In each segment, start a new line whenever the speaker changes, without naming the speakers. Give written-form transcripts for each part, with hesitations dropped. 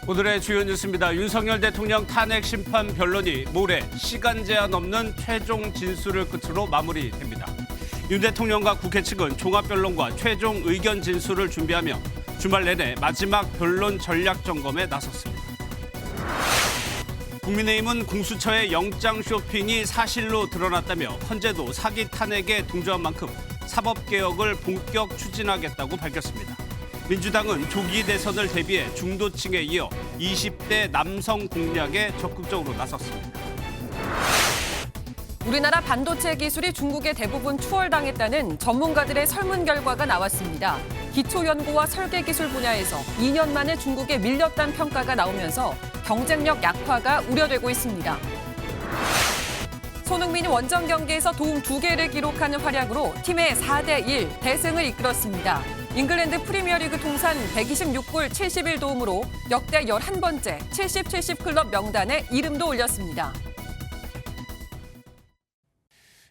오늘의 주요 뉴스입니다. 윤석열 대통령 탄핵 심판 변론이 모레 시간 제한 없는 최종 진술을 끝으로 마무리됩니다. 윤 대통령과 국회 측은 종합변론과 최종 의견 진술을 준비하며 주말 내내 마지막 변론 전략 점검에 나섰습니다. 국민의힘은 공수처의 영장 쇼핑이 사실로 드러났다며 헌재도 사기 탄핵에 동조한 만큼 사법개혁을 본격 추진하겠다고 밝혔습니다. 민주당은 조기 대선을 대비해 중도층에 이어 20대 남성 공략에 적극적으로 나섰습니다.
우리나라 반도체 기술이 중국에 대부분 투월당했다는 전문가들의 설문 결과가 나왔습니다. 기초연구와 설계기술 분야에서 2년 만에 중국에 밀렸다는 평가가 나오면서 경쟁력 약화가 우려되고 있습니다. 손흥민이 원정 경기에서 도움 2개를 기록하는 활약으로 팀의 4대1 대승을 이끌었습니다. 잉글랜드 프리미어리그 통산 126골 71도움으로 역대 11번째 70-70 클럽 명단에 이름도 올렸습니다.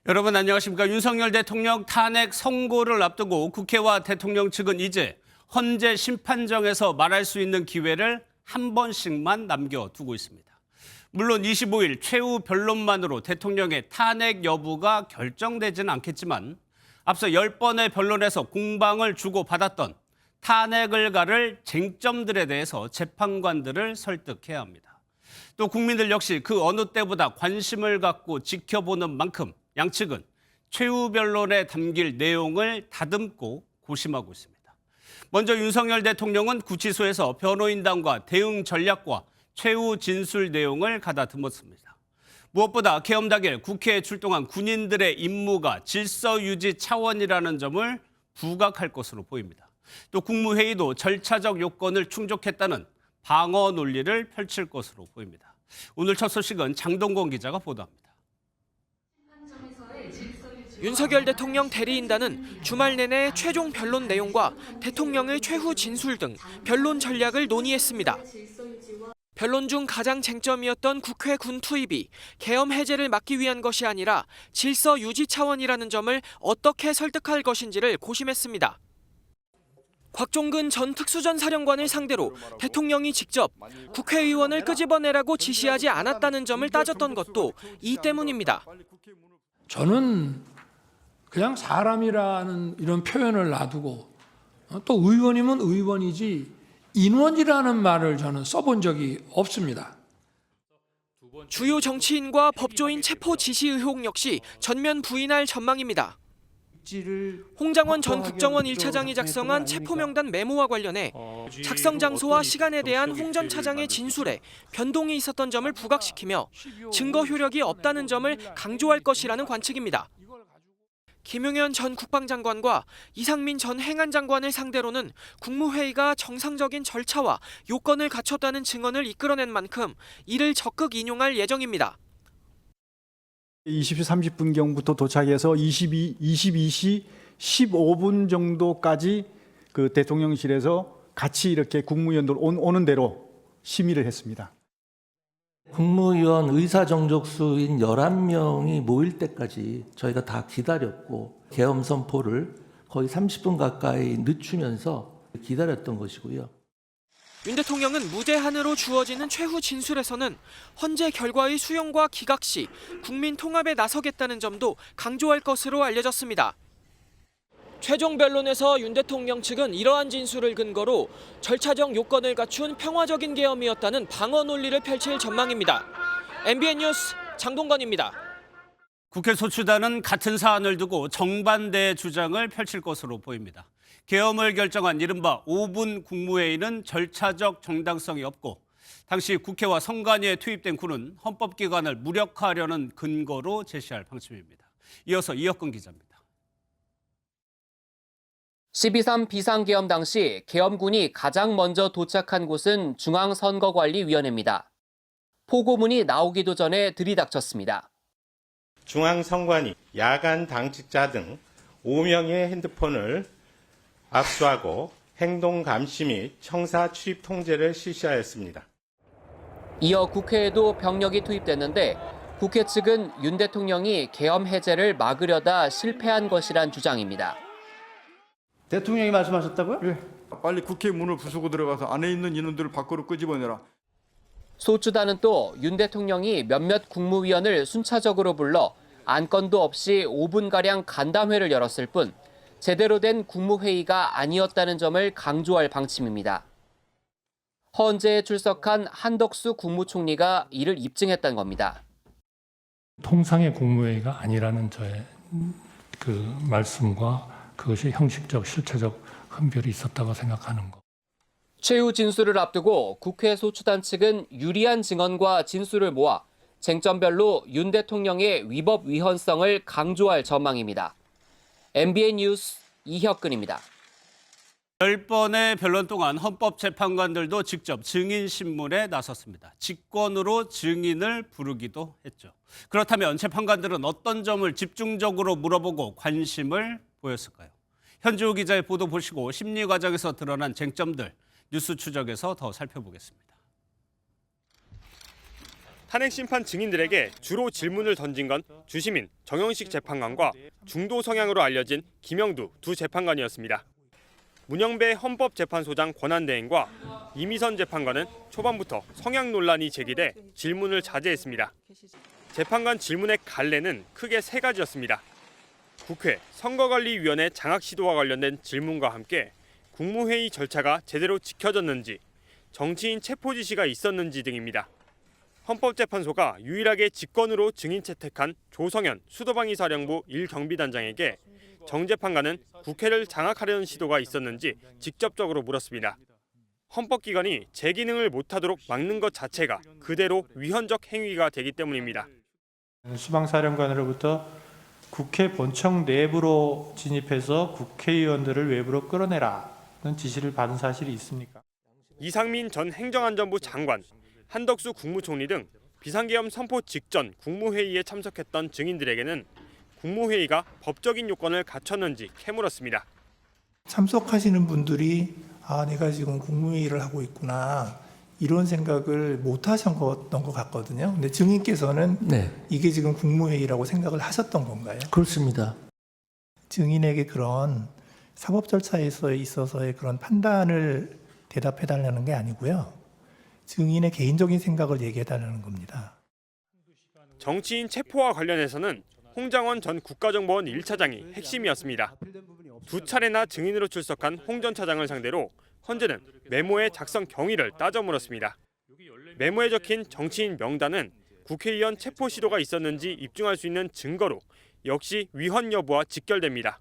여러분 안녕하십니까. 윤석열 대통령 탄핵 선고를 앞두고 국회와 대통령 측은 이제 헌재 심판정에서 말할 수 있는 기회를 한 번씩만 남겨두고 있습니다. 물론 25일 최후 변론만으로 대통령의 탄핵 여부가 결정되지는 않겠지만 앞서 10번의 변론에서 공방을 주고받았던 탄핵을 가를 쟁점들에 대해서 재판관들을 설득해야 합니다. 또 국민들 역시 그 어느 때보다 관심을 갖고 지켜보는 만큼 양측은 최후 변론에 담길 내용을 다듬고 고심하고 있습니다. 먼저 윤석열 대통령은 구치소에서 변호인단과 대응 전략과 최후 진술 내용을 가다듬었습니다. 무엇보다 계엄 당일 국회에 출동한 군인들의 임무가 질서 유지 차원이라는 점을 부각할 것으로 보입니다. 또 국무회의도 절차적 요건을 충족했다는 방어 논리를 펼칠 것으로 보입니다. 오늘 첫 소식은 장동건 기자가 보도합니다.
윤석열 대통령 대리인단은 주말 내내 최종 변론 내용과 대통령의 최후 진술 등 변론 전략을 논의했습니다. 변론 중 가장 쟁점이었던 국회 군 투입이 계엄 해제를 막기 위한 것이 아니라 질서 유지 차원이라는 점을 어떻게 설득할 것인지를 고심했습니다. 곽종근 전 특수전사령관을 상대로 대통령이 직접 국회의원을 끄집어내라고 지시하지 않았다는 점을 따졌던 것도 이 때문입니다.
저는 그냥 사람이라는 이런 표현을 놔두고 또 의원이면 의원이지 인원이라는 말을 저는 써본 적이 없습니다.
주요 정치인과 법조인 체포 지시 의혹 역시 전면 부인할 전망입니다. 홍장원 전 국정원 1차장이 작성한 체포 명단 메모와 관련해 작성 장소와 시간에 대한 홍 전 차장의 진술에 변동이 있었던 점을 부각시키며 증거 효력이 없다는 점을 강조할 것이라는 관측입니다. 김용현 전 국방장관과 이상민 전 행안장관을 상대로는 국무회의가 정상적인 절차와 요건을 갖췄다는 증언을 이끌어낸 만큼 이를 적극 인용할 예정입니다.
20시 30분경부터 도착해서 22시 15분 정도까지 그 대통령실에서 같이 이렇게 국무위원들 오는 대로 심의를 했습니다.
국무위원 의사정족수인 11명이 모일 때까지 저희가 다 기다렸고 계엄 선포를 거의 30분 가까이 늦추면서 기다렸던 것이고요.
윤 대통령은 무제한으로 주어지는 최후 진술에서는 헌재 결과의 수용과 기각 시 국민 통합에 나서겠다는 점도 강조할 것으로 알려졌습니다. 최종 변론에서 윤 대통령 측은 이러한 진술을 근거로 절차적 요건을 갖춘 평화적인 계엄이었다는 방어 논리를 펼칠 전망입니다. MBN 뉴스 장동건입니다.
국회 소추단은 같은 사안을 두고 정반대의 주장을 펼칠 것으로 보입니다. 계엄을 결정한 이른바 5분 국무회의는 절차적 정당성이 없고 당시 국회와 선관위에 투입된 군은 헌법기관을 무력화하려는 근거로 제시할 방침입니다. 이어서 이혁근 기자입니다.
12.3 비상계엄 당시 계엄군이 가장 먼저 도착한 곳은 중앙선거관리위원회입니다. 포고문이 나오기도 전에 들이닥쳤습니다.
중앙선관위, 야간 당직자 등 5명의 핸드폰을 압수하고 행동 감시 및 청사 출입 통제를 실시하였습니다.
이어 국회에도 병력이 투입됐는데 국회 측은 윤 대통령이 계엄 해제를 막으려다 실패한 것이란 주장입니다.
대통령이 말씀하셨다고요? 네. 빨리 국회 문을 부수고 들어가서 안에 있는 인원들을 밖으로 끄집어내라.
소추단은 또 윤 대통령이 몇몇 국무위원을 순차적으로 불러 안건도 없이 5분가량 간담회를 열었을 뿐 제대로 된 국무회의가 아니었다는 점을 강조할 방침입니다. 헌재에 출석한 한덕수 국무총리가 이를 입증했다는 겁니다.
통상의 국무회의가 아니라는 저의 그 말씀과 그것이 형식적, 실체적 흔별이 있었다고 생각하는 것.
최후 진술을 앞두고 국회 소추단 측은 유리한 증언과 진술을 모아 쟁점별로 윤 대통령의 위법 위헌성을 강조할 전망입니다. MBN 뉴스 이혁근입니다.
10번의 변론 동안 헌법재판관들도 직접 증인신문에 나섰습니다. 직권으로 증인을 부르기도 했죠. 그렇다면 재판관들은 어떤 점을 집중적으로 물어보고 관심을 보였을까요? 현주호 기자의 보도 보시고 심리 과정에서 드러난 쟁점들 뉴스 추적에서 더 살펴보겠습니다.
탄핵 심판 증인들에게 주로 질문을 던진 건 주시민 정영식 재판관과 중도 성향으로 알려진 김영두 두 재판관이었습니다. 문영배 헌법재판소장 권한대행과 이미선 재판관은 초반부터 성향 논란이 제기돼 질문을 자제했습니다. 재판관 질문의 갈래는 크게 세 가지였습니다. 국회 선거관리위원회 장악 시도와 관련된 질문과 함께 국무회의 절차가 제대로 지켜졌는지, 정치인 체포 지시가 있었는지 등입니다. 헌법재판소가 유일하게 직권으로 증인 채택한 조성현 수도방위 사령부 1경비단장에게 정 재판관은 국회를 장악하려는 시도가 있었는지 직접적으로 물었습니다. 헌법기관이 제 기능을 못하도록 막는 것 자체가 그대로 위헌적 행위가 되기 때문입니다.
수방사령관으로부터 국회 본청 내부로 진입해서 국회의원들을 외부로 끌어내라는 지시를 받은 사실이 있습니까?
이상민 전 행정안전부 장관, 한덕수 국무총리 등 비상계엄 선포 직전 국무회의에 참석했던 증인들에게는 국무회의가 법적인 요건을 갖췄는지 캐물었습니다.
참석하시는 분들이 내가 지금 국무회의를 하고 있구나 이런 생각을 못 하셨던 것 같거든요. 근데 증인께서는
네,
이게 지금 국무회의라고 생각을 하셨던 건가요?
그렇습니다.
증인에게 그런 사법 절차에 있어서의 그런 판단을 대답해달라는 게 아니고요. 증인의 개인적인 생각을 얘기해달라는 겁니다.
정치인 체포와 관련해서는 홍장원 전 국가정보원 1차장이 핵심이었습니다. 두 차례나 증인으로 출석한 홍 전 차장을 상대로 헌재는 메모의 작성 경위를 따져 물었습니다. 메모에 적힌 정치인 명단은 국회의원 체포 시도가 있었는지 입증할 수 있는 증거로 역시 위헌 여부와 직결됩니다.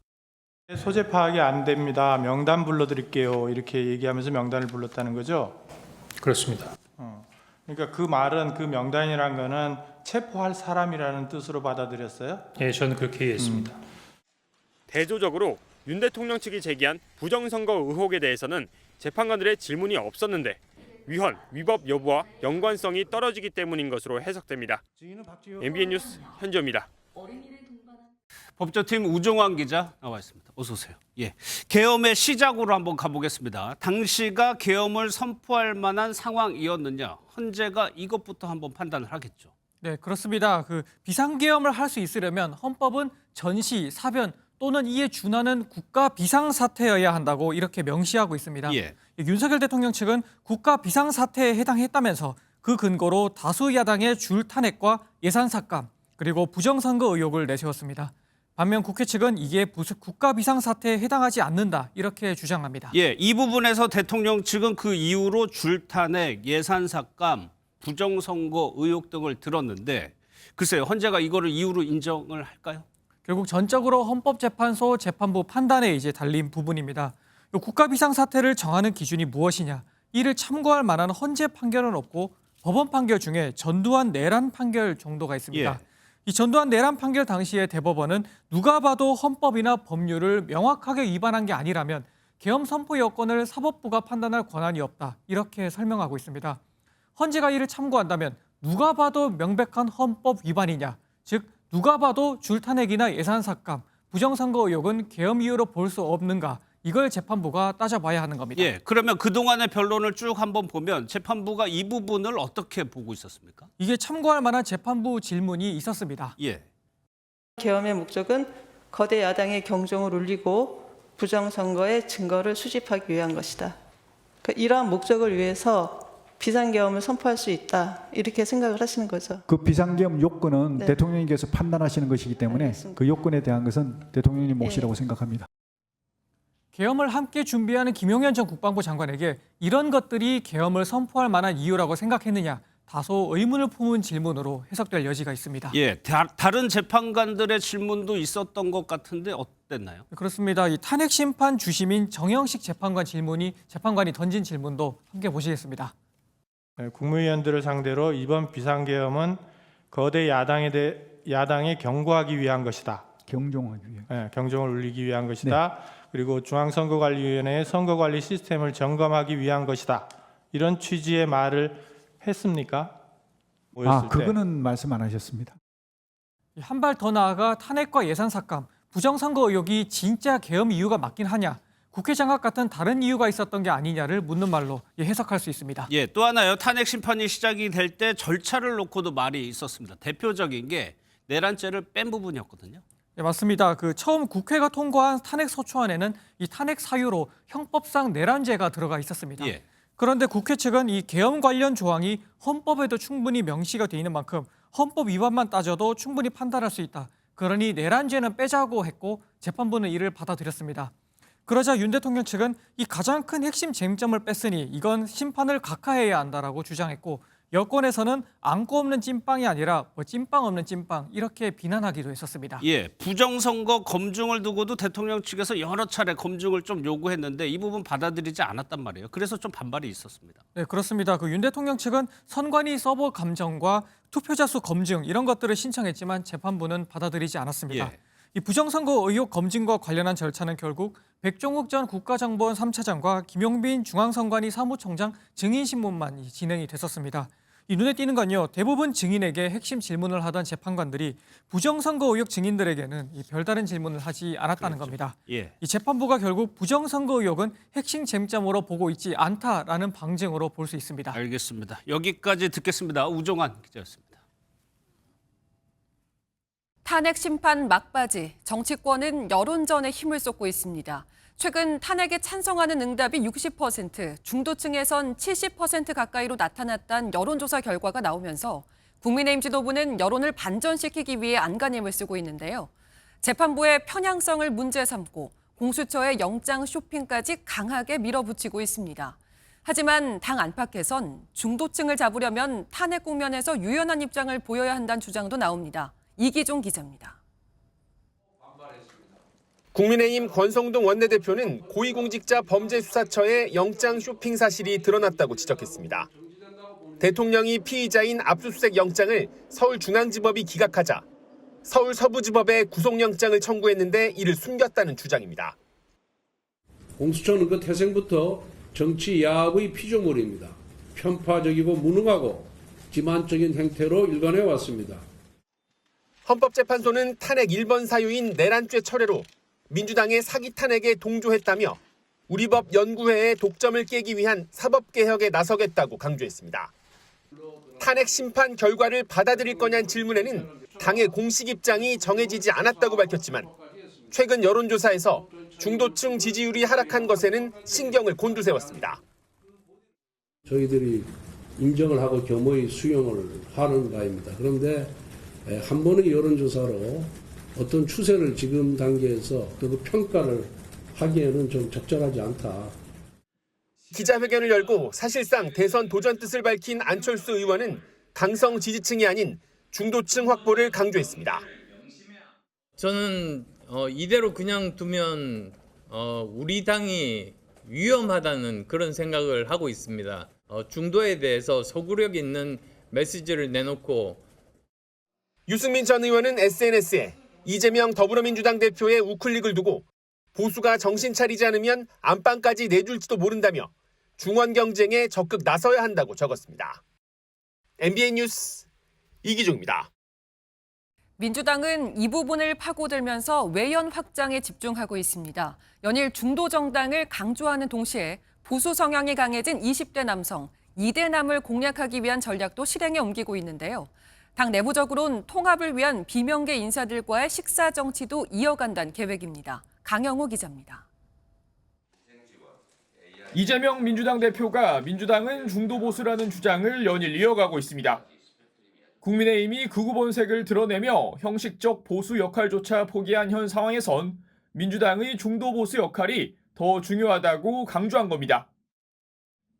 소재 파악이 안 됩니다. 명단 불러드릴게요. 이렇게 얘기하면서 명단을 불렀다는 거죠?
그렇습니다.
그러니까 그 말은 그 명단이라는 거는 체포할 사람이라는 뜻으로 받아들였어요?
예, 저는 그렇게 이해했습니다.
대조적으로 윤 대통령 측이 제기한 부정선거 의혹에 대해서는 재판관들의 질문이 없었는데 위헌, 위법 여부와 연관성이 떨어지기 때문인 것으로 해석됩니다. MBN 뉴스 현주호입니다.
법조팀 우종환 기자 나와 있습니다. 어서 오세요. 예, 계엄의 시작으로 한번 가보겠습니다. 당시가 계엄을 선포할 만한 상황이었느냐? 헌재가 이것부터 한번 판단을 하겠죠.
네, 그렇습니다. 비상계엄을 할 수 있으려면 헌법은 전시, 사변 또는 이에 준하는 국가 비상사태여야 한다고 이렇게 명시하고 있습니다.
예.
윤석열 대통령 측은 국가 비상사태에 해당했다면서 그 근거로 다수 야당의 줄 탄핵과 예산 삭감 그리고 부정선거 의혹을 내세웠습니다. 반면 국회 측은 이게 국가 비상사태에 해당하지 않는다 이렇게 주장합니다.
예, 이 부분에서 대통령 측은 그 이후로 줄 탄핵, 예산 삭감, 부정선거 의혹 등을 들었는데 글쎄요, 헌재가 이거를 이유로 인정을 할까요?
결국 전적으로 헌법재판소 재판부 판단에 이제 달린 부분입니다. 국가 비상사태를 정하는 기준이 무엇이냐? 이를 참고할 만한 헌재 판결은 없고 법원 판결 중에 전두환 내란 판결 정도가 있습니다.
예.
이 전두환 내란 판결 당시에 대법원은 누가 봐도 헌법이나 법률을 명확하게 위반한 게 아니라면 계엄 선포 여건을 사법부가 판단할 권한이 없다. 이렇게 설명하고 있습니다. 헌재가 이를 참고한다면 누가 봐도 명백한 헌법 위반이냐, 즉 누가 봐도 줄탄핵이나 예산 삭감, 부정선거 의혹은 계엄 이유로 볼 수 없는가, 이걸 재판부가 따져봐야 하는 겁니다.
예, 그러면 그동안의 변론을 쭉 한번 보면 재판부가 이 부분을 어떻게 보고 있었습니까?
이게 참고할 만한 재판부 질문이 있었습니다.
예.
계엄의 목적은 거대 야당의 경종을 울리고 부정선거의 증거를 수집하기 위한 것이다. 그러니까 이러한 목적을 위해서 비상계엄을 선포할 수 있다. 이렇게 생각을 하시는 거죠.
그 비상계엄 요건은
네.
대통령님께서 판단하시는 것이기 때문에
알겠습니다.
그 요건에 대한 것은 대통령님 몫이라고 생각합니다.
계엄을 함께 준비하는 김용현 전 국방부 장관에게 이런 것들이 계엄을 선포할 만한 이유라고 생각했느냐 다소 의문을 품은 질문으로 해석될 여지가 있습니다.
예, 다른 재판관들의 질문도 있었던 것 같은데 어땠나요?
그렇습니다. 이 탄핵 심판 주심인 정영식 재판관이 던진 질문도 함께 보시겠습니다.
국무위원들을 상대로 이번 비상계엄은 거대 야당에 경고하기 위한 것이다.
경종하기 위해.
경종을 울리기 위한 것이다. 그리고 중앙선거관리위원회의 선거관리 시스템을 점검하기 위한 것이다. 이런 취지의 말을 했습니까? 모였을 때.
그거는 말씀 안 하셨습니다.
한 발 더 나아가 탄핵과 예산 삭감, 부정선거 의혹이 진짜 계엄 이유가 맞긴 하냐, 국회 장악 같은 다른 이유가 있었던 게 아니냐를 묻는 말로 해석할 수 있습니다.
예, 또 하나요. 탄핵 심판이 시작이 될 때 절차를 놓고도 말이 있었습니다. 대표적인 게 내란죄를 뺀 부분이었거든요.
네, 맞습니다. 처음 국회가 통과한 탄핵 소추안에는 이 탄핵 사유로 형법상 내란죄가 들어가 있었습니다.
예.
그런데 국회 측은 이 계엄 관련 조항이 헌법에도 충분히 명시가 돼 있는 만큼 헌법 위반만 따져도 충분히 판단할 수 있다. 그러니 내란죄는 빼자고 했고 재판부는 이를 받아들였습니다. 그러자 윤 대통령 측은 이 가장 큰 핵심 쟁점을 뺐으니 이건 심판을 각하해야 한다라고 주장했고 여권에서는 안고 없는 찐빵이 아니라 찐빵 없는 찐빵 이렇게 비난하기도 했었습니다.
예, 부정선거 검증을 두고도 대통령 측에서 여러 차례 검증을 좀 요구했는데 이 부분 받아들이지 않았단 말이에요. 그래서 좀 반발이 있었습니다.
네, 그렇습니다. 윤 대통령 측은 선관위 서버 감정과 투표자 수 검증 이런 것들을 신청했지만 재판부는 받아들이지 않았습니다.
예.
이 부정선거 의혹 검증과 관련한 절차는 결국 백종욱 전 국가정보원 3차장과 김용빈 중앙선관위 사무총장 증인신문만 진행이 됐었습니다. 이 눈에 띄는 건요, 대부분 증인에게 핵심 질문을 하던 재판관들이 부정선거 의혹 증인들에게는 이 별다른 질문을 하지 않았다는 겁니다.
예.
이 재판부가 결국 부정선거 의혹은 핵심 쟁점으로 보고 있지 않다라는 방증으로 볼 수 있습니다.
알겠습니다. 여기까지 듣겠습니다. 우종환 기자였습니다.
탄핵 심판 막바지, 정치권은 여론전에 힘을 쏟고 있습니다. 최근 탄핵에 찬성하는 응답이 60%, 중도층에선 70% 가까이로 나타났다는 여론조사 결과가 나오면서 국민의힘 지도부는 여론을 반전시키기 위해 안간힘을 쓰고 있는데요. 재판부의 편향성을 문제 삼고 공수처의 영장 쇼핑까지 강하게 밀어붙이고 있습니다. 하지만 당 안팎에선 중도층을 잡으려면 탄핵 국면에서 유연한 입장을 보여야 한다는 주장도 나옵니다. 이기종 기자입니다.
국민의힘 권성동 원내대표는 고위공직자 범죄수사처의 영장 쇼핑 사실이 드러났다고 지적했습니다. 대통령이 피의자인 압수수색 영장을 서울중앙지법이 기각하자 서울 서부지법에 구속영장을 청구했는데 이를 숨겼다는 주장입니다.
공수처는 그 태생부터 정치 야합의 피조물입니다. 편파적이고 무능하고 기만적인 행태로 일관해 왔습니다.
헌법재판소는 탄핵 1번 사유인 내란죄 철회로 민주당의 사기 탄핵에 동조했다며 우리 법 연구회의 독점을 깨기 위한 사법개혁에 나서겠다고 강조했습니다. 탄핵 심판 결과를 받아들일 거냐는 질문에는 당의 공식 입장이 정해지지 않았다고 밝혔지만 최근 여론조사에서 중도층 지지율이 하락한 것에는 신경을 곤두세웠습니다.
저희들이 인정을 하고 겸허히 수용을 하는 바입니다. 그런데 한 번의 여론조사로 어떤 추세를 지금 단계에서 그 평가를 하기에는 좀 적절하지 않다.
기자회견을 열고 사실상 대선 도전 뜻을 밝힌 안철수 의원은 강성 지지층이 아닌 중도층 확보를 강조했습니다.
저는 이대로 그냥 두면 우리 당이 위험하다는 그런 생각을 하고 있습니다. 중도에 대해서 소구력 있는 메시지를 내놓고
유승민 전 의원은 SNS에 이재명 더불어민주당 대표의 우클릭을 두고 보수가 정신 차리지 않으면 안방까지 내줄지도 모른다며 중원 경쟁에 적극 나서야 한다고 적었습니다. MBN 뉴스 이기종입니다.
민주당은 이 부분을 파고들면서 외연 확장에 집중하고 있습니다. 연일 중도 정당을 강조하는 동시에 보수 성향이 강해진 20대 남성, 2대남을 공략하기 위한 전략도 실행에 옮기고 있는데요. 당 내부적으로는 통합을 위한 비명계 인사들과의 식사 정치도 이어간다는 계획입니다. 강영호 기자입니다.
이재명 민주당 대표가 민주당은 중도 보수라는 주장을 연일 이어가고 있습니다. 국민의힘이 극우 본색을 드러내며 형식적 보수 역할조차 포기한 현 상황에선 민주당의 중도 보수 역할이 더 중요하다고 강조한 겁니다.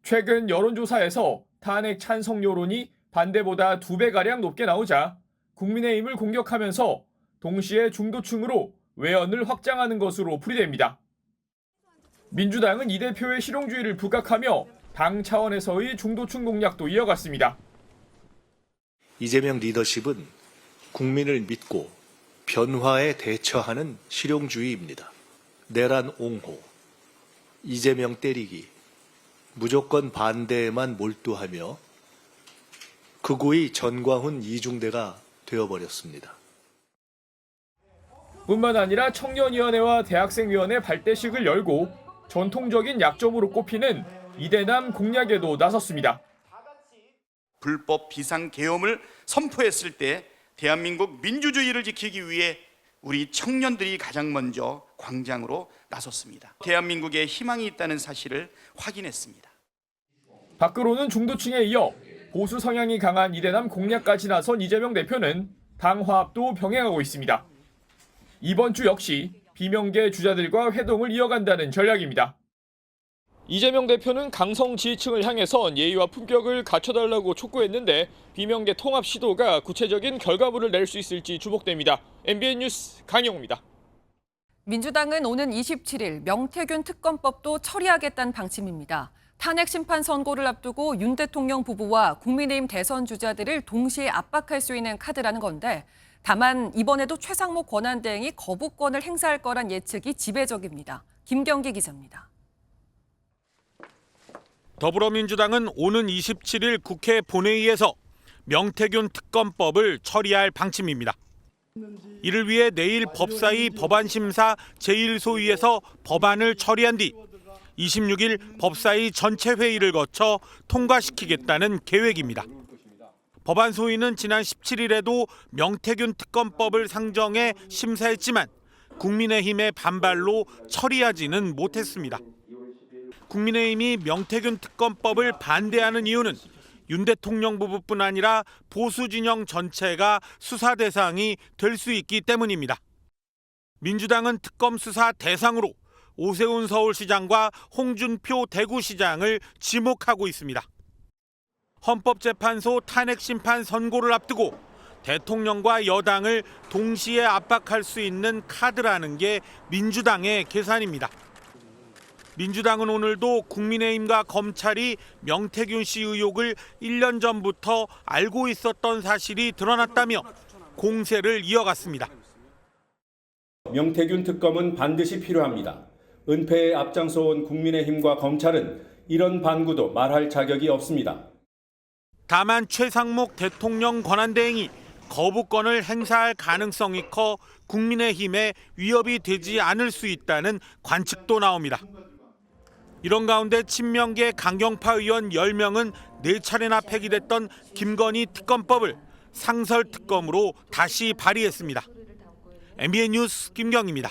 최근 여론조사에서 탄핵 찬성 여론이 반대보다 2배가량 높게 나오자 국민의힘을 공격하면서 동시에 중도층으로 외연을 확장하는 것으로 풀이됩니다. 민주당은 이 대표의 실용주의를 부각하며 당 차원에서의 중도층 공략도 이어갔습니다.
이재명 리더십은 국민을 믿고 변화에 대처하는 실용주의입니다. 내란 옹호, 이재명 때리기, 무조건 반대에만 몰두하며 극우의 전광훈 이중대가 되어버렸습니다.
뿐만 아니라 청년위원회와 대학생위원회 발대식을 열고 전통적인 약점으로 꼽히는 이대남 공략에도 나섰습니다.
불법 비상계엄을 선포했을 때 대한민국 민주주의를 지키기 위해 우리 청년들이 가장 먼저 광장으로 나섰습니다. 대한민국에 희망이 있다는 사실을 확인했습니다.
밖으로는 중도층에 이어 보수 성향이 강한 이대남 공략까지 나선 이재명 대표는 당 화합도 병행하고 있습니다. 이번 주 역시 비명계 주자들과 회동을 이어간다는 전략입니다. 이재명 대표는 강성 지지층을 향해선 예의와 품격을 갖춰달라고 촉구했는데 비명계 통합 시도가 구체적인 결과물을 낼 수 있을지 주목됩니다. MBN 뉴스 강영우입니다.
민주당은 오는 27일 명태균 특검법도 처리하겠다는 방침입니다. 탄핵 심판 선고를 앞두고 윤 대통령 부부와 국민의힘 대선 주자들을 동시에 압박할 수 있는 카드라는 건데 다만 이번에도 최상목 권한대행이 거부권을 행사할 거란 예측이 지배적입니다. 김경기 기자입니다.
더불어민주당은 오는 27일 국회 본회의에서 명태균 특검법을 처리할 방침입니다. 이를 위해 내일 법사위 법안심사 제1소위에서 법안을 처리한 뒤 26일 법사위 전체 회의를 거쳐 통과시키겠다는 계획입니다. 법안 소위는 지난 17일에도 명태균 특검법을 상정해 심사했지만 국민의힘의 반발로 처리하지는 못했습니다. 국민의힘이 명태균 특검법을 반대하는 이유는 윤 대통령 부부뿐 아니라 보수 진영 전체가 수사 대상이 될 수 있기 때문입니다. 민주당은 특검 수사 대상으로 오세훈 서울시장과 홍준표 대구시장을 지목하고 있습니다. 헌법재판소 탄핵 심판 선고를 앞두고 대통령과 여당을 동시에 압박할 수 있는 카드라는 게 민주당의 계산입니다. 민주당은 오늘도 국민의힘과 검찰이 명태균 씨 의혹을 1년 전부터 알고 있었던 사실이 드러났다며 공세를 이어갔습니다.
명태균 특검은 반드시 필요합니다. 은폐에 앞장서온 국민의힘과 검찰은 이런 반구도 말할 자격이 없습니다.
다만 최상목 대통령 권한대행이 거부권을 행사할 가능성이 커 국민의힘에 위협이 되지 않을 수 있다는 관측도 나옵니다. 이런 가운데 친명계 강경파 의원 10명은 4차례나 폐기됐던 김건희 특검법을 상설 특검으로 다시 발의했습니다. MBN 뉴스 김경입니다.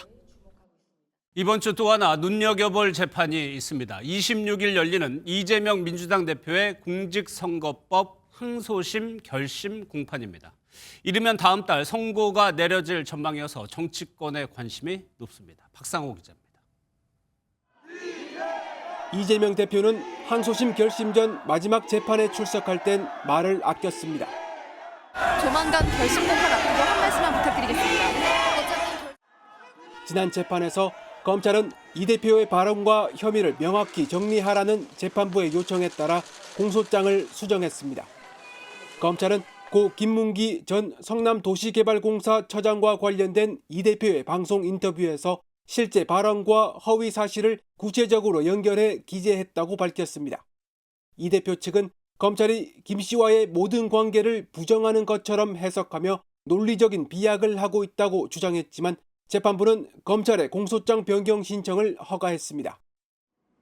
이번 주 또 하나 눈여겨볼 재판이 있습니다. 26일 열리는 이재명 민주당 대표의 공직선거법 항소심 결심 공판입니다. 이르면 다음 달 선고가 내려질 전망이어서 정치권의 관심이 높습니다. 박상호 기자입니다.
이재명 대표는 항소심 결심 전 마지막 재판에 출석할 땐 말을 아꼈습니다.
조만간 결심 공판 앞두고 한 말씀만 부탁드리겠습니다.
지난 재판에서 검찰은 이 대표의 발언과 혐의를 명확히 정리하라는 재판부의 요청에 따라 공소장을 수정했습니다. 검찰은 고 김문기 전 성남도시개발공사 처장과 관련된 이 대표의 방송 인터뷰에서 실제 발언과 허위 사실을 구체적으로 연결해 기재했다고 밝혔습니다. 이 대표 측은 검찰이 김 씨와의 모든 관계를 부정하는 것처럼 해석하며 논리적인 비약을 하고 있다고 주장했지만 재판부는 검찰의 공소장 변경 신청을 허가했습니다.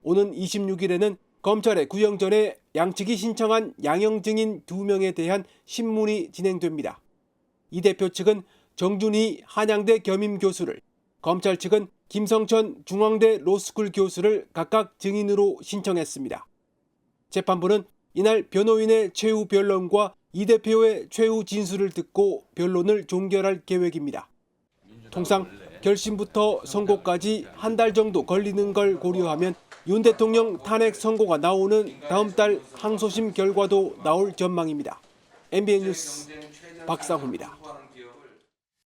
오는 26일에는 검찰의 구형 전에 양측이 신청한 양형 증인 2명에 대한 신문이 진행됩니다. 이 대표 측은 정준희 한양대 겸임 교수를, 검찰 측은 김성천 중앙대 로스쿨 교수를 각각 증인으로 신청했습니다. 재판부는 이날 변호인의 최후 변론과 이 대표의 최후 진술을 듣고 변론을 종결할 계획입니다. 통상 결심부터 선고까지 한 달 정도 걸리는 걸 고려하면 윤 대통령 탄핵 선고가 나오는 다음 달 항소심 결과도 나올 전망입니다. MBN 뉴스 박상호입니다.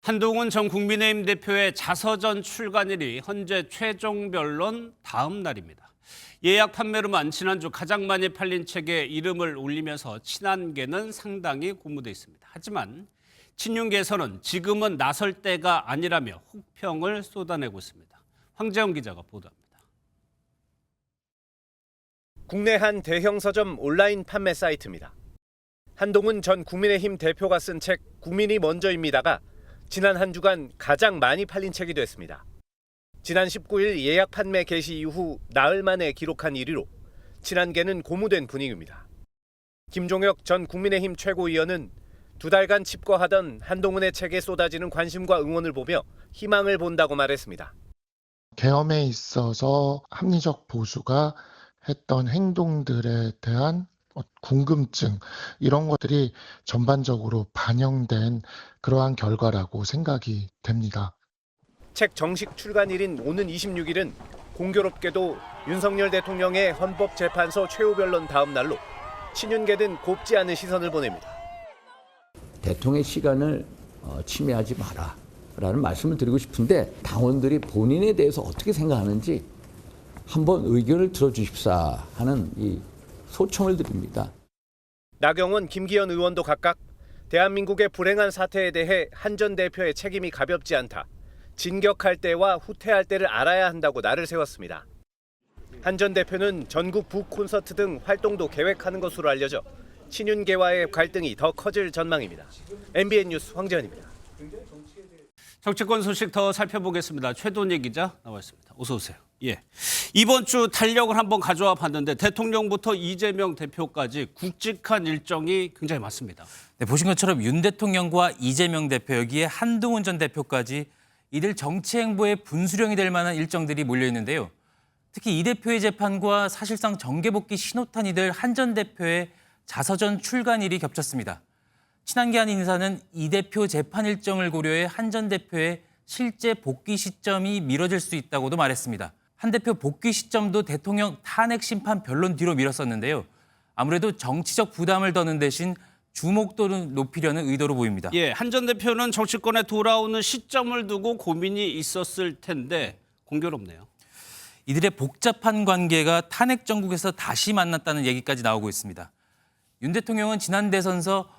한동훈 전 국민의힘 대표의 자서전 출간일이 현재 최종 변론 다음 날입니다. 예약 판매로만 지난주 가장 많이 팔린 책에 이름을 올리면서 친한계는 상당히 고무돼 있습니다. 하지만 친윤계에서는 지금은 나설 때가 아니라며 혹평을 쏟아내고 있습니다. 황재영 기자가 보도합니다.
국내 한 대형 서점 온라인 판매 사이트입니다. 한동훈 전 국민의힘 대표가 쓴 책 국민이 먼저입니다가 지난 한 주간 가장 많이 팔린 책이 됐습니다. 지난 19일 예약 판매 개시 이후 나흘 만에 기록한 1위로 친한계는 고무된 분위기입니다. 김종혁 전 국민의힘 최고위원은 2달간 칩거하던 한동훈의 책에 쏟아지는 관심과 응원을 보며 희망을 본다고 말했습니다.
계엄에 있어서 합리적 보수가 했던 행동들에 대한 궁금증, 이런 것들이 전반적으로 반영된 그러한 결과라고 생각이 됩니다.
책 정식 출간일인 오는 26일은 공교롭게도 윤석열 대통령의 헌법재판소 최후 변론 다음 날로 친윤계는 곱지 않은 시선을 보냅니다.
대통령의 시간을 침해하지 마라라는 말씀을 드리고 싶은데 당원들이 본인에 대해서 어떻게 생각하는지 한번 의견을 들어주십사 하는 이 소청을 드립니다.
나경원, 김기현 의원도 각각 대한민국의 불행한 사태에 대해 한 전 대표의 책임이 가볍지 않다. 진격할 때와 후퇴할 때를 알아야 한다고 날을 세웠습니다. 한 전 대표는 전국 북 콘서트 등 활동도 계획하는 것으로 알려져 친윤계와의 갈등이 더 커질 전망입니다. MBN 뉴스 황재현입니다.
정치권 소식 더 살펴보겠습니다. 최돈희 기자 나와 있습니다. 어서 오세요. 예, 이번 주 달력을 한번 가져와 봤는데 대통령부터 이재명 대표까지 굵직한 일정이 굉장히 많습니다.
네, 보신 것처럼 윤 대통령과 이재명 대표, 여기에 한동훈 전 대표까지 이들 정치 행보의 분수령이 될 만한 일정들이 몰려 있는데요. 특히 이 대표의 재판과 사실상 정계복귀 신호탄이 될 한 전 대표의 자서전 출간일이 겹쳤습니다. 친한계 한 인사는 이 대표 재판 일정을 고려해 한 전 대표의 실제 복귀 시점이 미뤄질 수 있다고도 말했습니다. 한 대표 복귀 시점도 대통령 탄핵 심판 변론 뒤로 미뤘었는데요. 아무래도 정치적 부담을 더는 대신 주목도를 높이려는 의도로 보입니다.
예, 한 전 대표는 정치권에 돌아오는 시점을 두고 고민이 있었을 텐데 공교롭네요.
이들의 복잡한 관계가 탄핵 정국에서 다시 만났다는 얘기까지 나오고 있습니다. 윤 대통령은 지난 대선서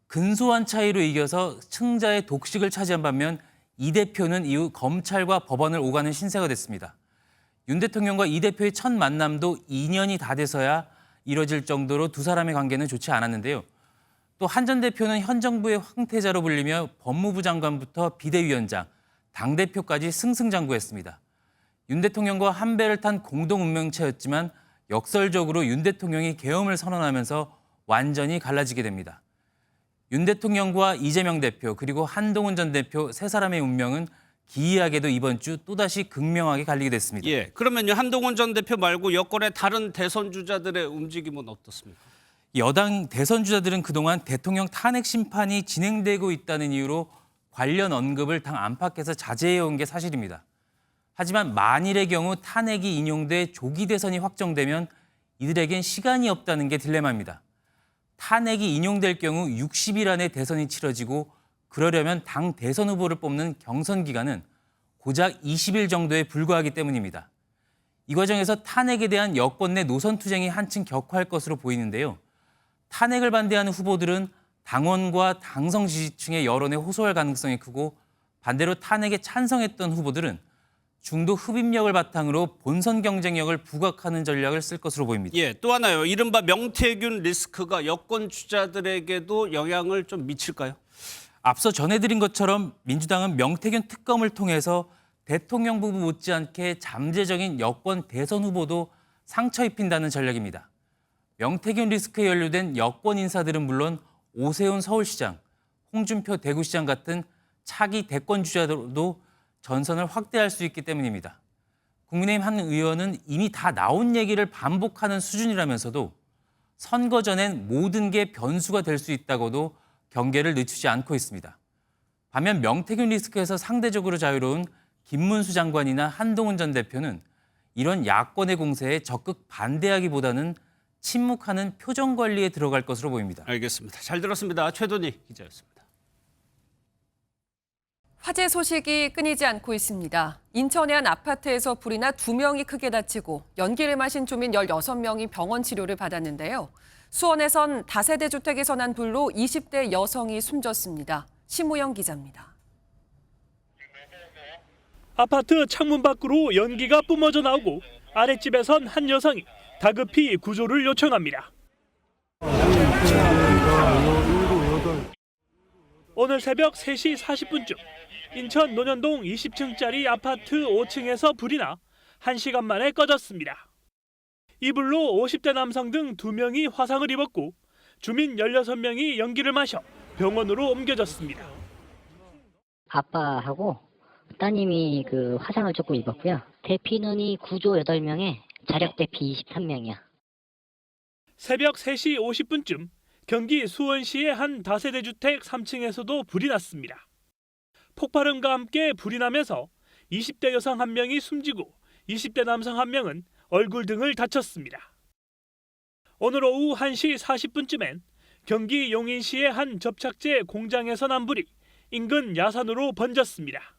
근소한 차이로 이겨서 승자의 독식을 차지한 반면 이 대표는 이후 검찰과 법원을 오가는 신세가 됐습니다. 윤 대통령과 이 대표의 첫 만남도 2년이 다 돼서야 이뤄질 정도로 두 사람의 관계는 좋지 않았는데요. 또 한 전 대표는 현 정부의 황태자로 불리며 법무부 장관부터 비대위원장, 당대표까지 승승장구했습니다. 윤 대통령과 한 배를 탄 공동 운명체였지만 역설적으로 윤 대통령이 계엄을 선언하면서 완전히 갈라지게 됩니다. 윤 대통령과 이재명 대표 그리고 한동훈 전 대표 세 사람의 운명은 기이하게도 이번 주 또다시 극명하게 갈리게 됐습니다.
예, 그러면요 한동훈 전 대표 말고 여권의 다른 대선 주자들의 움직임은 어떻습니까?
여당 대선 주자들은 그동안 대통령 탄핵 심판이 진행되고 있다는 이유로 관련 언급을 당 안팎에서 자제해온 게 사실입니다. 하지만 만일의 경우 탄핵이 인용돼 조기 대선이 확정되면 이들에겐 시간이 없다는 게 딜레마입니다. 탄핵이 인용될 경우 60일 안에 대선이 치러지고 그러려면 당 대선 후보를 뽑는 경선 기간은 고작 20일 정도에 불과하기 때문입니다. 이 과정에서 탄핵에 대한 여권 내 노선 투쟁이 한층 격화할 것으로 보이는데요. 탄핵을 반대하는 후보들은 당원과 당성 지지층의 여론에 호소할 가능성이 크고 반대로 탄핵에 찬성했던 후보들은 중도 흡입력을 바탕으로 본선 경쟁력을 부각하는 전략을 쓸 것으로 보입니다.
예, 또 하나요. 이른바 명태균 리스크가 여권 주자들에게도 영향을 좀 미칠까요?
앞서 전해드린 것처럼 민주당은 명태균 특검을 통해서 대통령 후보 못지않게 잠재적인 여권 대선 후보도 상처 입힌다는 전략입니다. 명태균 리스크에 연루된 여권 인사들은 물론 오세훈 서울시장, 홍준표 대구시장 같은 차기 대권 주자들도 전선을 확대할 수 있기 때문입니다. 국민의힘 한 의원은 이미 다 나온 얘기를 반복하는 수준이라면서도 선거 전엔 모든 게 변수가 될 수 있다고도 경계를 늦추지 않고 있습니다. 반면 명태균 리스크에서 상대적으로 자유로운 김문수 장관이나 한동훈 전 대표는 이런 야권의 공세에 적극 반대하기보다는 침묵하는 표정 관리에 들어갈 것으로 보입니다.
알겠습니다. 잘 들었습니다. 최돈희 기자였습니다.
화재 소식이 끊이지 않고 있습니다. 인천의 한 아파트에서 불이 나 2명이 크게 다치고 연기를 마신 주민 16명이 병원 치료를 받았는데요. 수원에선 다세대 주택에서 난 불로 20대 여성이 숨졌습니다. 심우영 기자입니다.
아파트 창문 밖으로 연기가 뿜어져 나오고 아랫집에선 한 여성이 다급히 구조를 요청합니다. 오늘 새벽 3시 40분쯤 인천 논현동 20층짜리 아파트 5층에서 불이 나 1시간 만에 꺼졌습니다. 이 불로 50대 남성 등 2명이 화상을 입었고 주민 16명이 연기를 마셔 병원으로 옮겨졌습니다.
아빠하고 따님이 화상을 조금 입었고요. 대피는이 구조 8명에 자력 대피 23명이야.
새벽 3시 50분쯤 경기 수원시의 한 다세대 주택 3층에서도 불이 났습니다. 폭발음과 함께 불이 나면서 20대 여성 1명이 숨지고 20대 남성 1명은 얼굴 등을 다쳤습니다. 오늘 오후 1시 40분쯤엔 경기 용인시의 한 접착제 공장에서 난 불이 인근 야산으로 번졌습니다.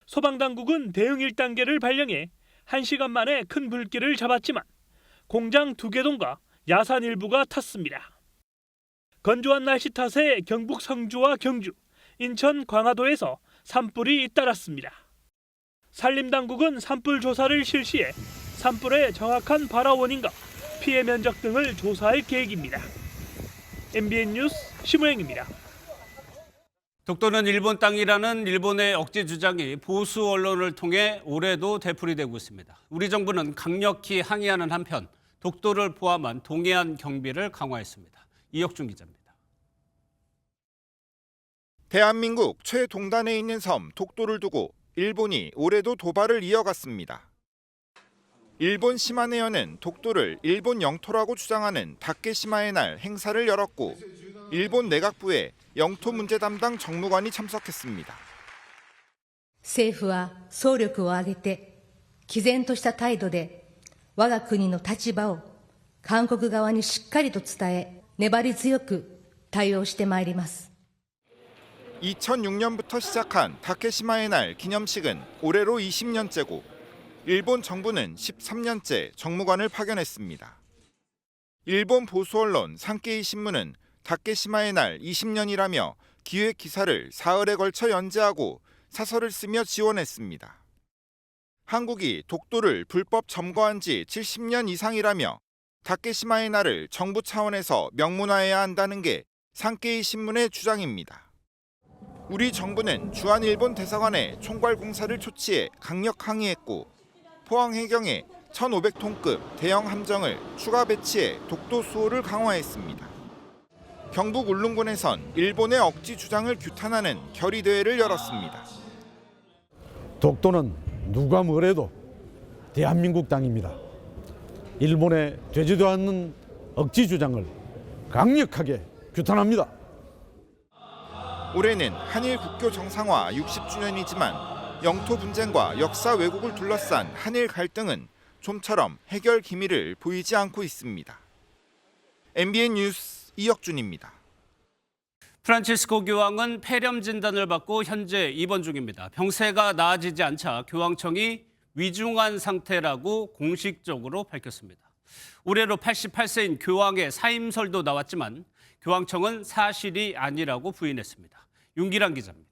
소방당국은 대응 1단계를 발령해 1시간 만에 큰 불길을 잡았지만 공장 2개 동과 야산 일부가 탔습니다. 건조한 날씨 탓에 경북 성주와 경주, 인천 광화도에서 산불이 잇따랐습니다. 산림당국은 산불 조사를 실시해 산불의 정확한 발화 원인과 피해 면적 등을 조사할 계획입니다. MBN 뉴스 심우영입니다.
독도는 일본 땅이라는 일본의 억지 주장이 보수 언론을 통해 올해도 되풀이되고 있습니다. 우리 정부는 강력히 항의하는 한편 독도를 포함한 동해안 경비를 강화했습니다. 이혁준 기자입니다.
대한민국 최동단에 있는 섬 독도를 두고 일본이 올해도 도발을 이어갔습니다. 일본 시마네현은 독도를 일본 영토라고 주장하는 다케시마의 날 행사를 열었고 일본 내각부에 영토 문제 담당 정무관이 참석했습니다.
政府は総力を挙げて毅然とした態度で我が国の立場を韓国側にしっかりと伝え粘り強く対応してまいります。
2006년부터 시작한 다케시마의 날 기념식은 올해로 20년째고 일본 정부는 13년째 정무관을 파견했습니다. 일본 보수 언론 산케이 신문은 다케시마의 날 20년이라며 기획 기사를 사흘에 걸쳐 연재하고 사설을 쓰며 지원했습니다. 한국이 독도를 불법 점거한 지 70년 이상이라며 다케시마의 날을 정부 차원에서 명문화해야 한다는 게 산케이 신문의 주장입니다. 우리 정부는 주한일본 대사관에 총괄 공사를 초치해 강력 항의했고 포항해경에 1,500톤급 대형 함정을 추가 배치해 독도 수호를 강화했습니다. 경북 울릉군에선 일본의 억지 주장을 규탄하는 결의대회를 열었습니다.
독도는 누가 뭐래도 대한민국 땅입니다. 일본의 되지도 않는 억지 주장을 강력하게 규탄합니다.
올해는 한일 국교 정상화 60주년이지만 영토 분쟁과 역사 왜곡을 둘러싼 한일 갈등은 좀처럼 해결 기미를 보이지 않고 있습니다. MBN 뉴스 이혁준입니다.
프란치스코 교황은 폐렴 진단을 받고 현재 입원 중입니다. 병세가 나아지지 않자 교황청이 위중한 상태라고 공식적으로 밝혔습니다. 올해로 88세인 교황의 사임설도 나왔지만 교황청은 사실이 아니라고 부인했습니다. 윤기란 기자입니다.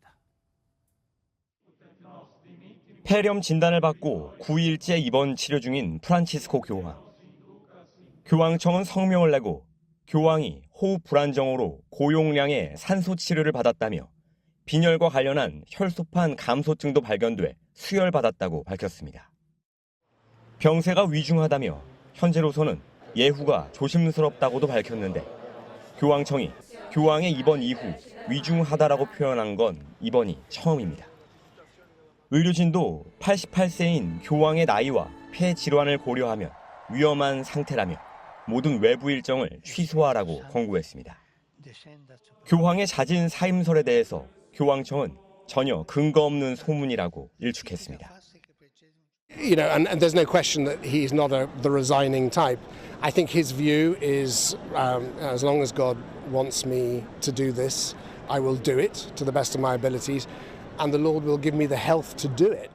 폐렴 진단을 받고 9일째 입원 치료 중인 프란치스코 교황. 교황청은 성명을 내고 교황이 호흡 불안정으로 고용량의 산소 치료를 받았다며 빈혈과 관련한 혈소판 감소증도 발견돼 수혈받았다고 밝혔습니다. 병세가 위중하다며 현재로서는 예후가 조심스럽다고도 밝혔는데 교황청이 교황의 입원 이후 위중하다라고 표현한 건 이번이 처음입니다. 의료진도 88세인 교황의 나이와 폐 질환을 고려하면 위험한 상태라며 모든 외부 일정을 취소하라고 권고했습니다. 교황의 잦은 사임설에 대해서 교황청은 전혀 근거 없는 소문이라고 일축했습니다.
You know, and there's no question that he's not the resigning type. I think his view is, as long as God wants me to do this, I will do it to the best of my abilities, and the Lord will give me the health to do it.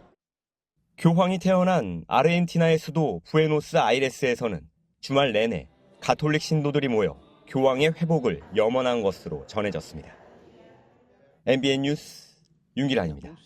교황이 태어난 아르헨티나의 수도 부에노스아이레스에서는 주말 내내 가톨릭 신도들이 모여 교황의 회복을 염원한 것으로 전해졌습니다. MBN 뉴스 윤기란입니다.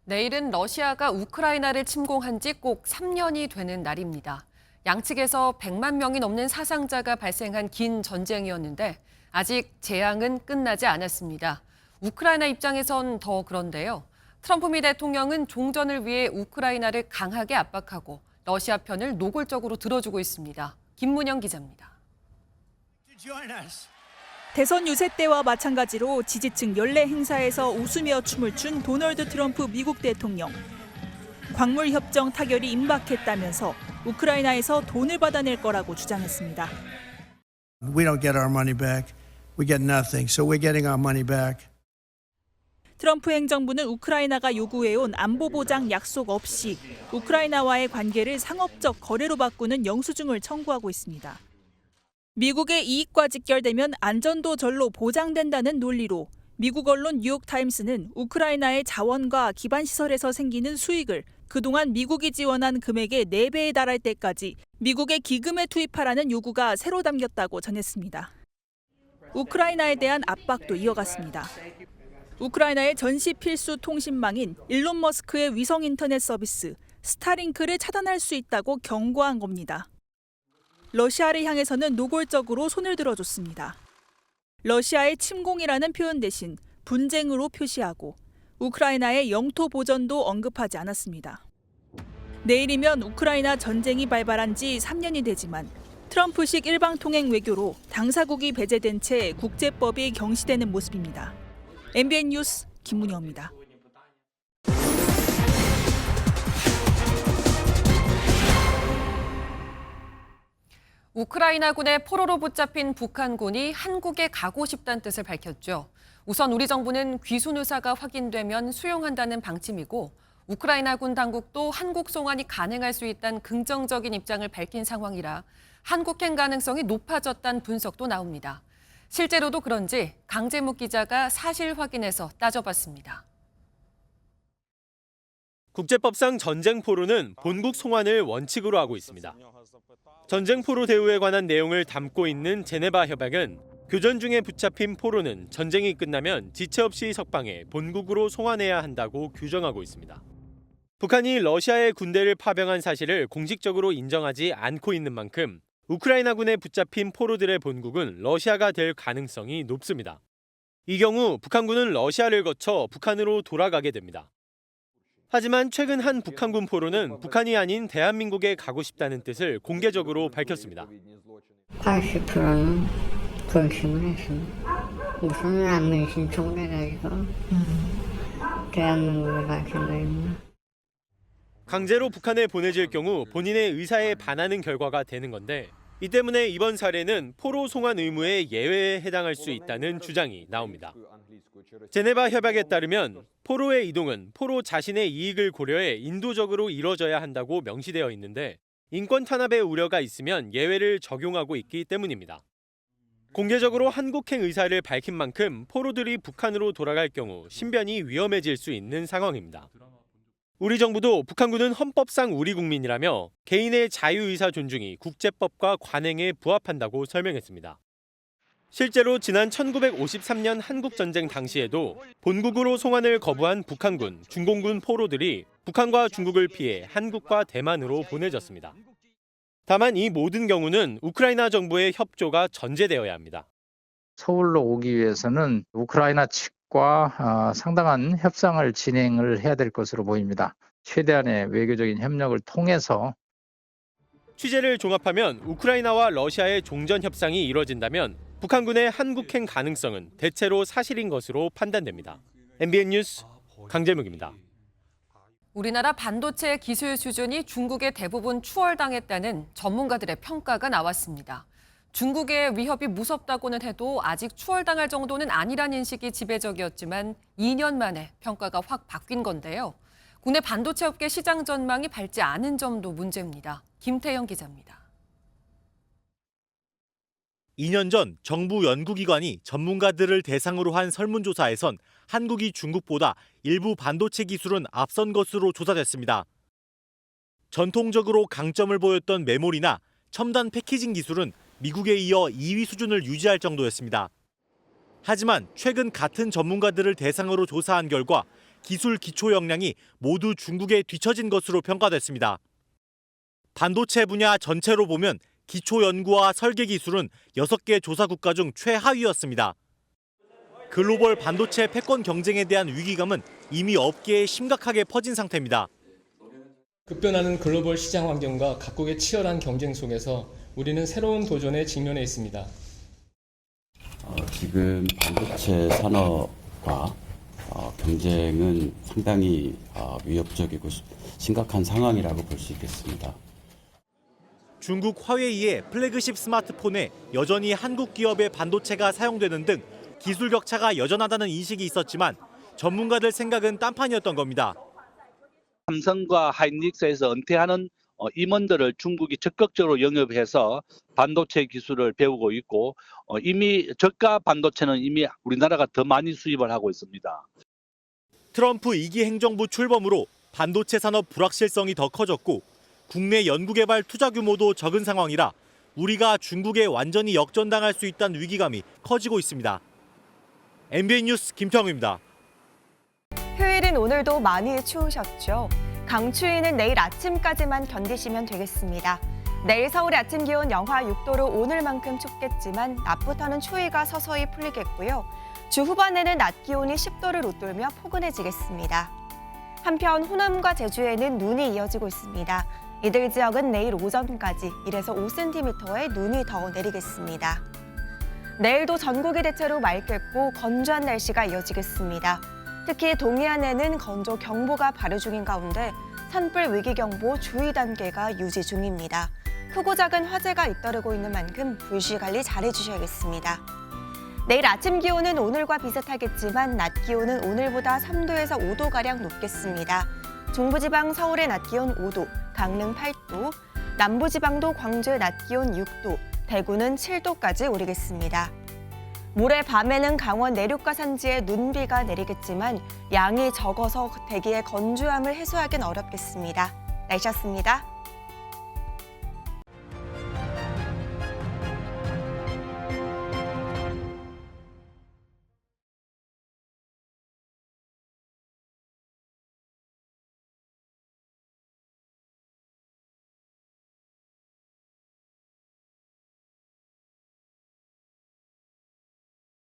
내일은 러시아가 우크라이나를 침공한 지 꼭 3년이 되는 날입니다. 양측에서 100만 명이 넘는 사상자가 발생한 긴 전쟁이었는데 아직 재앙은 끝나지 않았습니다. 우크라이나 입장에선 더 그런데요. 트럼프 미 대통령은 종전을 위해 우크라이나를 강하게 압박하고 러시아 편을 노골적으로 들어주고 있습니다. 김문영 기자입니다.
대선 유세 때와 마찬가지로 지지층 연례 행사에서 웃으며 춤을 춘 도널드 트럼프 미국 대통령. 광물 협정 타결이 임박했다면서 우크라이나에서 돈을 받아낼 거라고 주장했습니다.
We don't get our money back. We get nothing. So we're getting our money back.
트럼프 행정부는 우크라이나가 요구해온 안보 보장 약속 없이 우크라이나와의 관계를 상업적 거래로 바꾸는 영수증을 청구하고 있습니다. 미국의 이익과 직결되면 안전도 절로 보장된다는 논리로 미국 언론 뉴욕타임스는 우크라이나의 자원과 기반시설에서 생기는 수익을 그동안 미국이 지원한 금액의 4배에 달할 때까지 미국의 기금에 투입하라는 요구가 새로 담겼다고 전했습니다. 우크라이나에 대한 압박도 이어갔습니다. 우크라이나의 전시 필수 통신망인 일론 머스크의 위성 인터넷 서비스 스타링크를 차단할 수 있다고 경고한 겁니다. 러시아를 향해서는 노골적으로 손을 들어줬습니다. 러시아의 침공이라는 표현 대신 분쟁으로 표시하고 우크라이나의 영토 보전도 언급하지 않았습니다. 내일이면 우크라이나 전쟁이 발발한 지 3년이 되지만 트럼프식 일방통행 외교로 당사국이 배제된 채 국제법이 경시되는 모습입니다. MBN 뉴스 김문영입니다.
우크라이나군의 포로로 붙잡힌 북한군이 한국에 가고 싶다는 뜻을 밝혔죠. 우선 우리 정부는 귀순 의사가 확인되면 수용한다는 방침이고 우크라이나군 당국도 한국 송환이 가능할 수 있다는 긍정적인 입장을 밝힌 상황이라 한국행 가능성이 높아졌다는 분석도 나옵니다. 실제로도 그런지 강재묵 기자가 사실 확인해서 따져봤습니다.
국제법상 전쟁 포로는 본국 송환을 원칙으로 하고 있습니다. 전쟁 포로 대우에 관한 내용을 담고 있는 제네바 협약은 교전 중에 붙잡힌 포로는 전쟁이 끝나면 지체 없이 석방해 본국으로 송환해야 한다고 규정하고 있습니다. 북한이 러시아의 군대를 파병한 사실을 공식적으로 인정하지 않고 있는 만큼 우크라이나군에 붙잡힌 포로들의 본국은 러시아가 될 가능성이 높습니다. 이 경우 북한군은 러시아를 거쳐 북한으로 돌아가게 됩니다. 하지만 최근 한 북한군 포로는 북한이 아닌 대한민국에 가고 싶다는 뜻을 공개적으로 밝혔습니다.
80%는 결심을 했습니다. 우선은 난민 신청을 해가지고 대한민국에 갈 생각입니다.
강제로 북한에 보내질 경우 본인의 의사에 반하는 결과가 되는 건데 이 때문에 이번 사례는 포로 송환 의무의 예외에 해당할 수 있다는 주장이 나옵니다. 제네바 협약에 따르면 포로의 이동은 포로 자신의 이익을 고려해 인도적으로 이뤄져야 한다고 명시되어 있는데 인권 탄압의 우려가 있으면 예외를 적용하고 있기 때문입니다. 공개적으로 한국행 의사를 밝힌 만큼 포로들이 북한으로 돌아갈 경우 신변이 위험해질 수 있는 상황입니다. 우리 정부도 북한군은 헌법상 우리 국민이라며 개인의 자유의사 존중이 국제법과 관행에 부합한다고 설명했습니다. 실제로 지난 1953년 한국전쟁 당시에도 본국으로 송환을 거부한 북한군, 중공군 포로들이 북한과 중국을 피해 한국과 대만으로 보내졌습니다. 다만 이 모든 경우는 우크라이나 정부의 협조가 전제되어야 합니다.
서울로 오기 위해서는 우크라이나 측과 상당한 협상을 진행을 해야 될 것으로 보입니다. 최대한의 외교적인 협력을 통해서
취재를 종합하면 우크라이나와 러시아의 종전 협상이 이뤄진다면 북한군의 한국행 가능성은 대체로 사실인 것으로 판단됩니다. MBN 뉴스 강재묵입니다.
우리나라 반도체 기술 수준이 중국에 대부분 추월당했다는 전문가들의 평가가 나왔습니다. 중국의 위협이 무섭다고는 해도 아직 추월당할 정도는 아니란 인식이 지배적이었지만 2년 만에 평가가 확 바뀐 건데요. 국내 반도체 업계 시장 전망이 밝지 않은 점도 문제입니다. 김태영 기자입니다.
2년 전 정부 연구기관이 전문가들을 대상으로 한 설문조사에선 한국이 중국보다 일부 반도체 기술은 앞선 것으로 조사됐습니다. 전통적으로 강점을 보였던 메모리나 첨단 패키징 기술은 미국에 이어 2위 수준을 유지할 정도였습니다. 하지만 최근 같은 전문가들을 대상으로 조사한 결과 기술 기초 역량이 모두 중국에 뒤처진 것으로 평가됐습니다. 반도체 분야 전체로 보면 기초 연구와 설계 기술은 6개 조사 국가 중 최하위였습니다. 글로벌 반도체 패권 경쟁에 대한 위기감은 이미 업계에 심각하게 퍼진 상태입니다.
급변하는 글로벌 시장 환경과 각국의 치열한 경쟁 속에서 우리는 새로운 도전에 직면해 있습니다.
지금 반도체 산업과 경쟁은 상당히 위협적이고 심각한 상황이라고 볼 수 있겠습니다.
중국 화웨이의 플래그십 스마트폰에 여전히 한국 기업의 반도체가 사용되는 등 기술 격차가 여전하다는 인식이 있었지만 전문가들 생각은 딴판이었던 겁니다.
삼성과 하이닉스에서 은퇴하는 임원들을 중국이 적극적으로 영입해서 반도체 기술을 배우고 있고 이미 저가 반도체는 이미 우리나라가 더 많이 수입을 하고 있습니다.
트럼프 2기 행정부 출범으로 반도체 산업 불확실성이 더 커졌고 국내 연구개발 투자 규모도 적은 상황이라 우리가 중국에 완전히 역전당할 수 있다는 위기감이 커지고 있습니다. MBN 뉴스 김태형입니다.
휴일인 오늘도 많이 추우셨죠? 강추위는 내일 아침까지만 견디시면 되겠습니다. 내일 서울의 아침 기온 영하 6도로 오늘만큼 춥겠지만 낮부터는 추위가 서서히 풀리겠고요. 주 후반에는 낮 기온이 10도를 웃돌며 포근해지겠습니다. 한편 호남과 제주에는 눈이 이어지고 있습니다. 이들 지역은 내일 오전까지 1에서 5cm의 눈이 더 내리겠습니다. 내일도 전국이 대체로 맑겠고 건조한 날씨가 이어지겠습니다. 특히 동해안에는 건조 경보가 발효 중인 가운데 산불 위기경보 주의 단계가 유지 중입니다. 크고 작은 화재가 잇따르고 있는 만큼 불씨 관리 잘해주셔야겠습니다. 내일 아침 기온은 오늘과 비슷하겠지만 낮 기온은 오늘보다 3도에서 5도가량 높겠습니다. 중부지방 서울의 낮 기온 5도, 강릉 8도, 남부지방도 광주의 낮 기온 6도, 대구는 7도까지 오르겠습니다. 모레 밤에는 강원 내륙과 산지에 눈비가 내리겠지만 양이 적어서 대기의 건조함을 해소하기는 어렵겠습니다. 날씨였습니다.